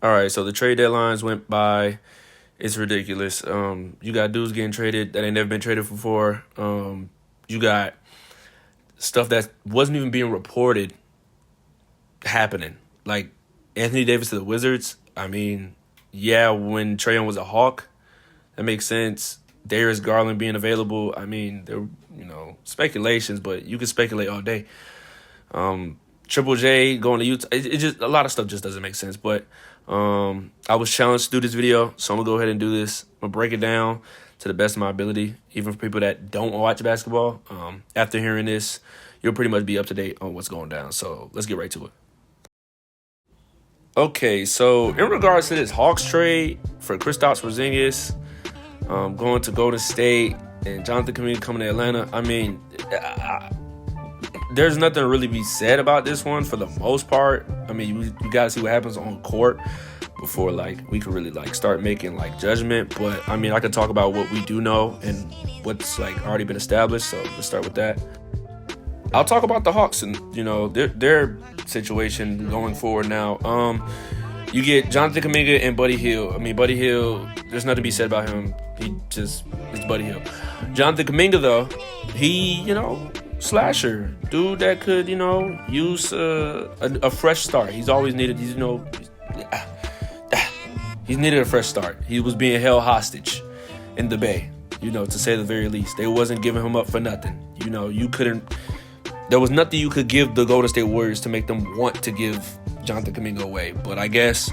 All right, so the trade deadlines went by. It's ridiculous. You got dudes getting traded that ain't never been traded before. You got stuff that wasn't even being reported happening. Like Anthony Davis to the Wizards. I mean, yeah, when Trae Young was a Hawk, that makes sense. Darius Garland being available. I mean, there speculations, but you can speculate all day. Triple J going to Utah. It just a lot of stuff just doesn't make sense. But I was challenged to do this video, so I'm gonna go ahead and do this. I'm gonna break it down to the best of my ability, even for people that don't watch basketball. After hearing this, you'll pretty much be up to date on what's going down. So let's get right to it. Okay, so in regards to this Hawks trade for Kristaps Porzingis, going to Golden State and Jonathan Kuminga coming to Atlanta, I mean, there's nothing to really be said about this one for the most part. I mean, you got to see what happens on court before, we could really, start making, judgment. But, I mean, I could talk about what we do know and what's, already been established. So let's start with that. I'll talk about the Hawks and, their situation going forward now. You get Jonathan Kuminga and Buddy Hield. I mean, Buddy Hield, there's nothing to be said about him. It's Buddy Hield. Jonathan Kuminga, though, he, slasher. Dude that could, use a fresh start. He's always needed, he's needed a fresh start. He was being held hostage in the Bay, to say the very least. They wasn't giving him up for nothing. There was nothing you could give the Golden State Warriors to make them want to give Jonathan Kuminga away. But I guess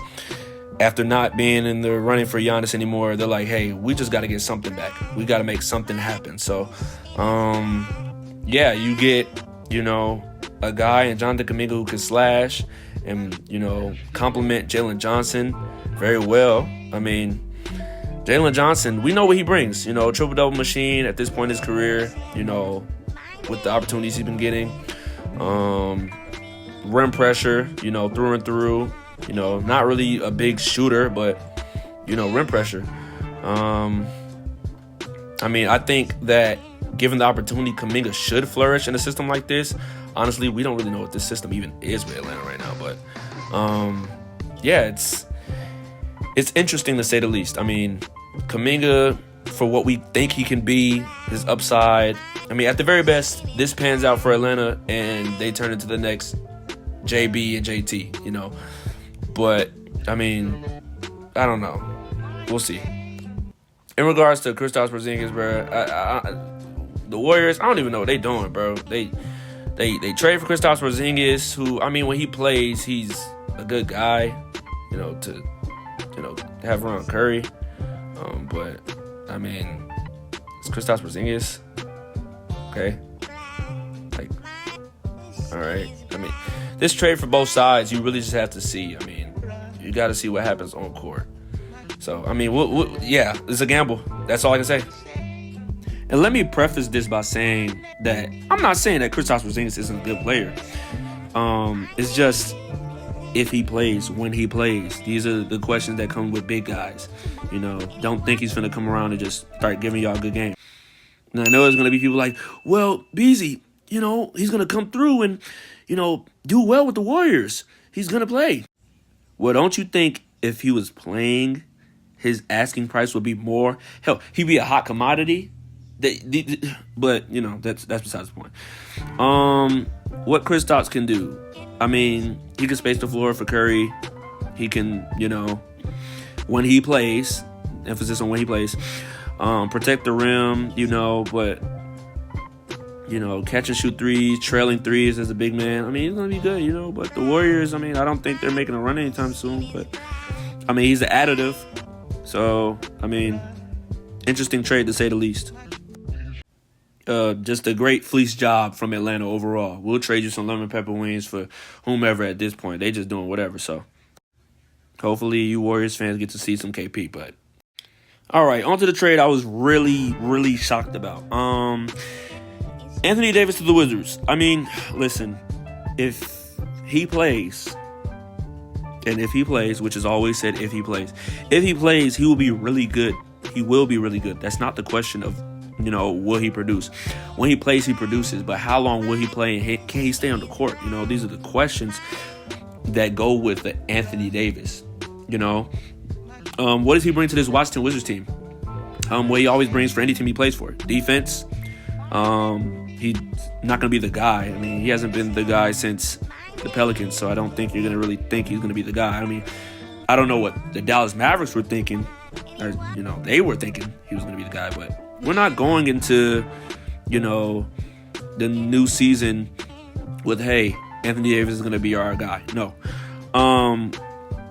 after not being in the running for Giannis anymore, they're like, hey, we just got to get something back. We got to make something happen. So, yeah, you get, a guy in Jonathan Kuminga who can slash and, complement Jalen Johnson very well. I mean, Jalen Johnson, we know what he brings. Triple-double machine at this point in his career, with the opportunities he's been getting. Rim pressure, through and through. Not really a big shooter, but, rim pressure. I mean, I think that given the opportunity, Kuminga should flourish in a system like this. Honestly, we don't really know what this system even is with Atlanta right now. But, yeah, it's interesting to say the least. I mean, Kuminga, for what we think he can be, his upside. I mean, at the very best, this pans out for Atlanta and they turn into the next JB and JT, But, I mean, I don't know. We'll see. In regards to Kristaps Porzingis, bro, the Warriors, I don't even know what they doing, bro. They trade for Kristaps Porzingis, who, I mean, when he plays, he's a good guy, to have around Curry. But, I mean, it's Kristaps Porzingis. Okay. All right. I mean, this trade for both sides, you really just have to see. I mean, you got to see what happens on court. So, I mean, yeah, it's a gamble. That's all I can say. And let me preface this by saying that I'm not saying that Kristaps Porzingis isn't a good player. It's just if he plays, when he plays. These are the questions that come with big guys. Don't think he's going to come around and just start giving y'all a good game. And I know there's going to be people like, well, Beezy, he's going to come through and, do well with the Warriors. He's going to play. Well, don't you think if he was playing, his asking price would be more? Hell, he'd be a hot commodity. But, that's besides the point. What Kristaps can do. I mean, he can space the floor for Curry. He can, when he plays, emphasis on when he plays, protect the rim, but, catch and shoot threes, trailing threes as a big man. I mean, he's going to be good, but the Warriors, I mean, I don't think they're making a run anytime soon, but, I mean, he's an additive. So, I mean, interesting trade to say the least. Just a great fleece job from Atlanta overall. We'll trade you some lemon pepper wings for whomever at this point. They just doing whatever, so hopefully you Warriors fans get to see some KP. But all right, on to the trade I was really, really shocked about. Anthony Davis to the Wizards. I mean, listen, if he plays, which is always said if he plays, he will be really good. He will be really good. That's not the question of, will he produce? When he plays, he produces. But how long will he play and can he stay on the court? These are the questions that go with the Anthony Davis. You know, what does he bring to this Washington Wizards team? What he always brings for any team he plays for. Defense. He's not going to be the guy. I mean, he hasn't been the guy since the Pelicans, so I don't think you're going to really think he's going to be the guy. I mean, I don't know what the Dallas Mavericks were thinking. Or, they were thinking he was going to be the guy, but we're not going into, the new season with, hey, Anthony Davis is going to be our guy. No.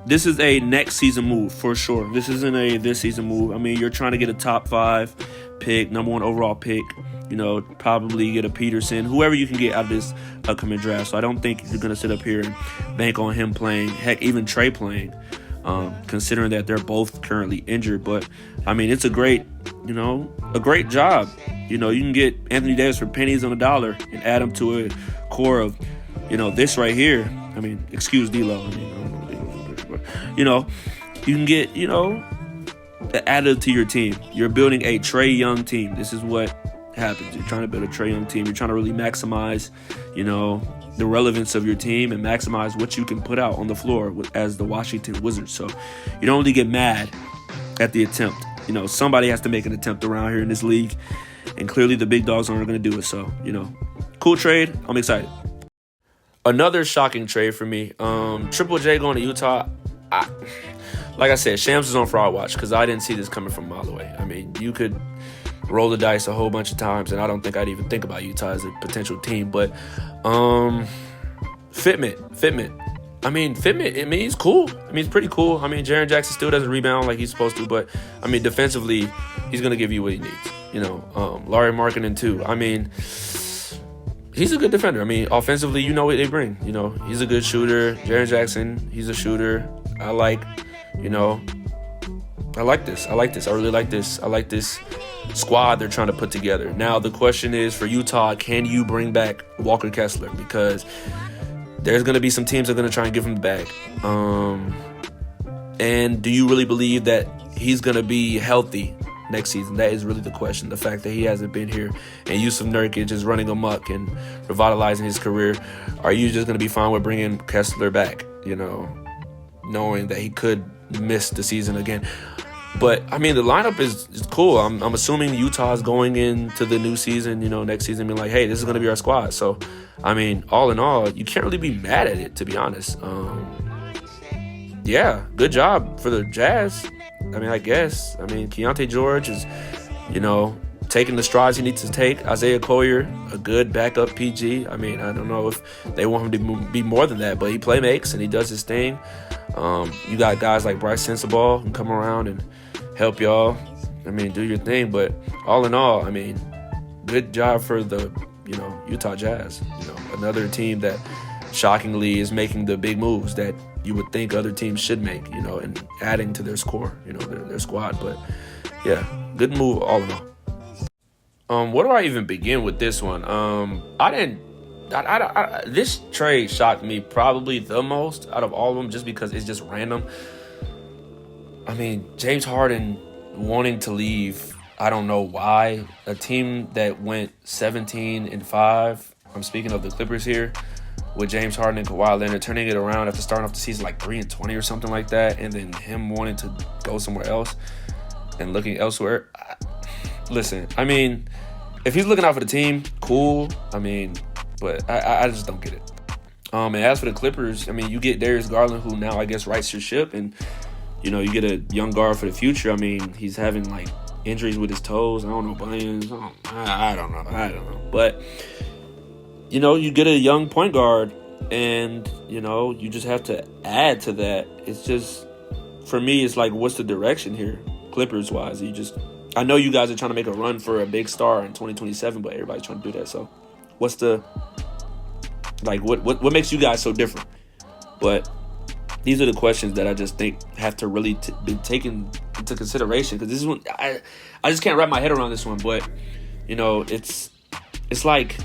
This is a next season move for sure. This isn't a this season move. I mean, you're trying to get a top 5 pick, number 1 overall pick, probably get a Peterson, whoever you can get out of this upcoming draft. So I don't think you're going to sit up here and bank on him playing, heck, even Trey playing, considering that they're both currently injured. But, I mean, it's a great job. You can get Anthony Davis for pennies on a dollar and add him to a core of, this right here. I mean, excuse D-Lo. You can get, added to your team. You're building a Trae Young team. This is what happens. You're trying to build a Trae Young team. You're trying to really maximize, the relevance of your team and maximize what you can put out on the floor as the Washington Wizards. So you don't really get mad at the attempt. Somebody has to make an attempt around here in this league, and clearly the big dogs aren't going to do it. So, cool trade. I'm excited. Another shocking trade for me. Triple J going to Utah. Like I said, Shams is on fraud watch because I didn't see this coming from a mile away. I mean, you could roll the dice a whole bunch of times, and I don't think I'd even think about Utah as a potential team. But Fitment. I mean, he's cool. I mean, he's pretty cool. I mean, Jaren Jackson still doesn't rebound like he's supposed to, but, I mean, defensively, he's going to give you what he needs. Larry Markkinen, too. I mean, he's a good defender. I mean, offensively, what they bring. He's a good shooter. Jaren Jackson, he's a shooter. I like this. I really like this. I like this squad they're trying to put together. Now, the question is for Utah, can you bring back Walker Kessler? Because there's going to be some teams that are going to try and give him the bag. And do you really believe that he's going to be healthy next season? That is really the question. The fact that he hasn't been here and Yusuf Nurkic is running amok and revitalizing his career. Are you just going to be fine with bringing Kessler back, knowing that he could miss the season again? But, I mean, the lineup is cool. I'm assuming Utah is going into the new season, next season, being like, hey, this is going to be our squad. So, I mean, all in all, you can't really be mad at it, to be honest. Yeah, good job for the Jazz. I mean, I guess. I mean, Keontae George is, taking the strides he needs to take. Isaiah Collier, a good backup PG. I mean, I don't know if they want him to be more than that, but he play makes and he does his thing. You got guys like Bryce Sensabaugh who can come around and help y'all. I mean, do your thing. But all in all, I mean, good job for the, Utah Jazz. Another team that shockingly is making the big moves that you would think other teams should make, and adding to their score, their squad. But, yeah, good move all in all. Where do I even begin with this one? This trade shocked me probably the most out of all of them just because it's just random. I mean, James Harden wanting to leave, I don't know why. A team that went 17-5, I'm speaking of the Clippers here, with James Harden and Kawhi Leonard turning it around after starting off the season like 3-20 or something like that, and then him wanting to go somewhere else and looking elsewhere. Listen, I mean, if he's looking out for the team, cool. I mean, but I just don't get it. And as for the Clippers, I mean, you get Darius Garland, who now I guess rights your ship, and you get a young guard for the future. I mean, he's having like injuries with his toes. I don't know, bunions. I don't know. But you get a young point guard, and you just have to add to that. It's just, for me, it's like, what's the direction here, Clippers wise? I know you guys are trying to make a run for a big star in 2027, but everybody's trying to do that. So, what's the what makes you guys so different? But these are the questions that I just think have to really be taken into consideration, because this is one I just can't wrap my head around this one. But it's like,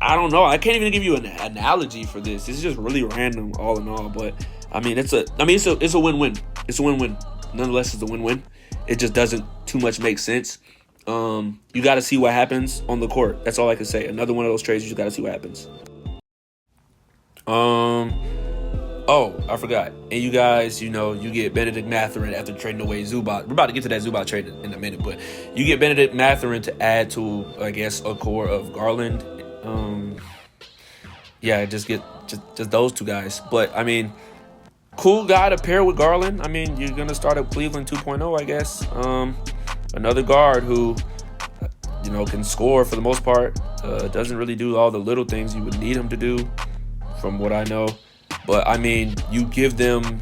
I don't know. I can't even give you an analogy for this. This is just really random, all in all. But I mean, it's a win-win. It's a win-win. Nonetheless, it's a win-win. It just doesn't too much make sense. You got to see what happens on the court. That's all I can say. Another one of those trades, you just got to see what happens. Oh, I forgot. And you guys, you get Benedict Mathurin after trading away Zubac. We're about to get to that Zubac trade in a minute, but you get Benedict Mathurin to add to, I guess, a core of Garland. Yeah, just get just those two guys. But I mean, cool guy to pair with Garland. I mean, you're gonna start up Cleveland 2.0, I guess. Another guard who, can score for the most part. Doesn't really do all the little things you would need him to do, from what I know. But I mean, you give them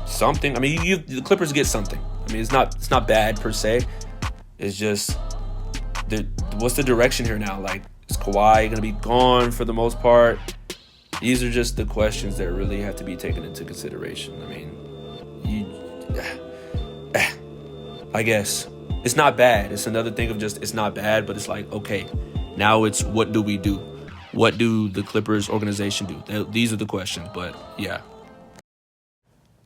something. I mean, the Clippers get something. I mean, it's not bad per se. It's just what's the direction here now? Like, is Kawhi gonna be gone for the most part? These are just the questions that really have to be taken into consideration. I mean, I guess it's not bad. It's another thing of just it's not bad, but it's like, okay, now it's what do we do? What do the Clippers organization do? These are the questions, but yeah.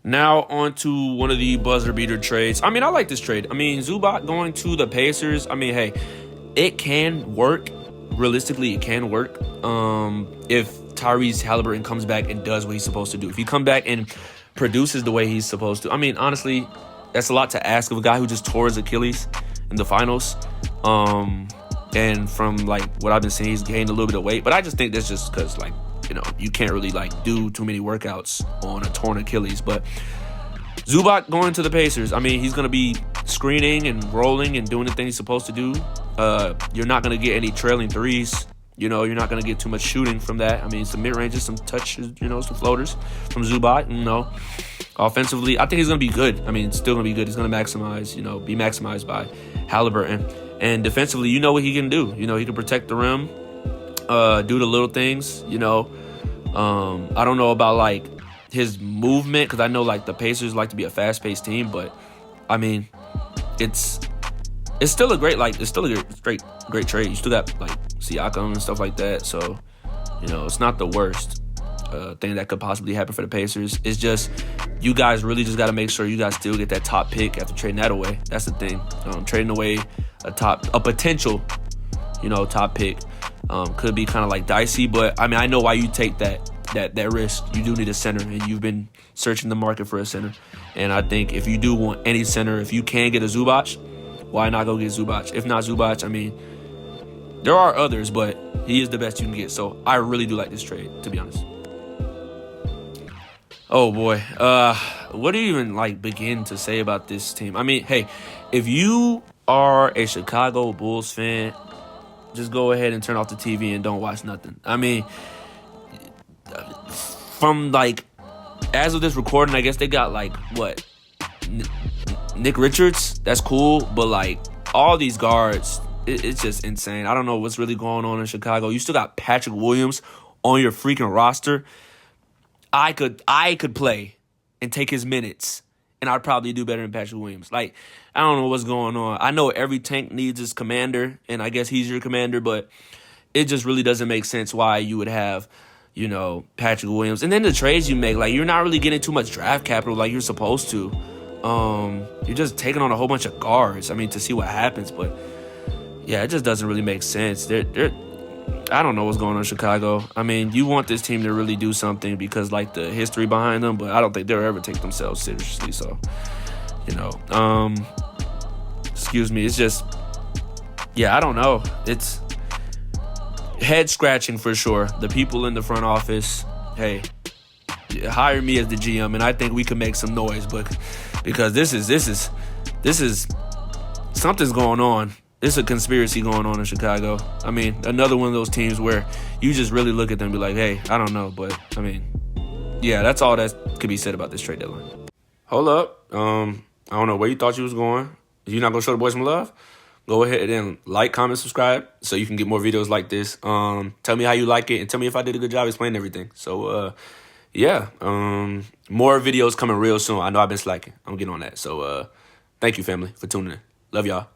Now on to one of the buzzer beater trades. I mean, I like this trade. I mean, Zubac going to the Pacers. I mean, hey, it can work. Realistically, it can work. If Tyrese Halliburton comes back and does what he's supposed to do. If he come back and produces the way he's supposed to. I mean, honestly, that's a lot to ask of a guy who just tore his Achilles in the finals. And from, like, what I've been seeing, he's gained a little bit of weight. But I just think that's just because, like, you can't really, like, do too many workouts on a torn Achilles. But Zubac going to the Pacers, I mean, he's going to be screening and rolling and doing the things he's supposed to do. You're not going to get any trailing threes. You're not going to get too much shooting from that. I mean, some mid-ranges, some touches, some floaters from Zubac. Offensively, I think he's going to be good. I mean, it's still going to be good. He's going to maximize, be maximized by Halliburton. And defensively, you know what he can do. He can protect the rim, do the little things, I don't know about, like, his movement, because I know, like, the Pacers like to be a fast-paced team, but, I mean, it's still a great, like, it's still a great trade. You still got, like, Siakam and stuff like that, so, it's not the worst thing that could possibly happen for the Pacers. It's just, you guys really just got to make sure you guys still get that top pick after trading that away. That's the thing. Trading away a potential, top pick could be kind of like dicey, but I mean, I know why you take that risk. You do need a center, and you've been searching the market for a center. And I think if you do want any center, if you can get a Zubac, why not go get Zubac? If not Zubac, I mean, there are others, but he is the best you can get. So I really do like this trade, to be honest. Oh boy, what do you even, like, begin to say about this team? I mean, hey, if you are a Chicago Bulls fan, just go ahead and turn off the TV and don't watch nothing. I mean, from, like, as of this recording, I guess they got, like, what? Nick Richards? That's cool, but, like, all these guards, it's just insane. I don't know what's really going on in Chicago. You still got Patrick Williams on your freaking roster. I could play and take his minutes, and I'd probably do better than Patrick Williams. Like, I don't know what's going on. I know every tank needs his commander, and I guess he's your commander, but it just really doesn't make sense why you would have, Patrick Williams. And then the trades you make, like, you're not really getting too much draft capital like you're supposed to. You're just taking on a whole bunch of guards, I mean, to see what happens. But, yeah, it just doesn't really make sense. I don't know what's going on in Chicago. I mean, you want this team to really do something because, like, the history behind them, but I don't think they'll ever take themselves seriously. So, excuse me. It's just, yeah, I don't know. It's head scratching for sure. The people in the front office, hey, hire me as the GM, and I think we can make some noise, but because this is something's going on. It's a conspiracy going on in Chicago. I mean, another one of those teams where you just really look at them and be like, hey, I don't know. But, I mean, yeah, that's all that could be said about this trade deadline. Hold up. I don't know where you thought you was going. If you're not going to show the boys some love, go ahead and like, comment, subscribe so you can get more videos like this. Tell me how you like it and tell me if I did a good job explaining everything. So, yeah, more videos coming real soon. I know I've been slacking. I'm getting on that. So, thank you, family, for tuning in. Love y'all.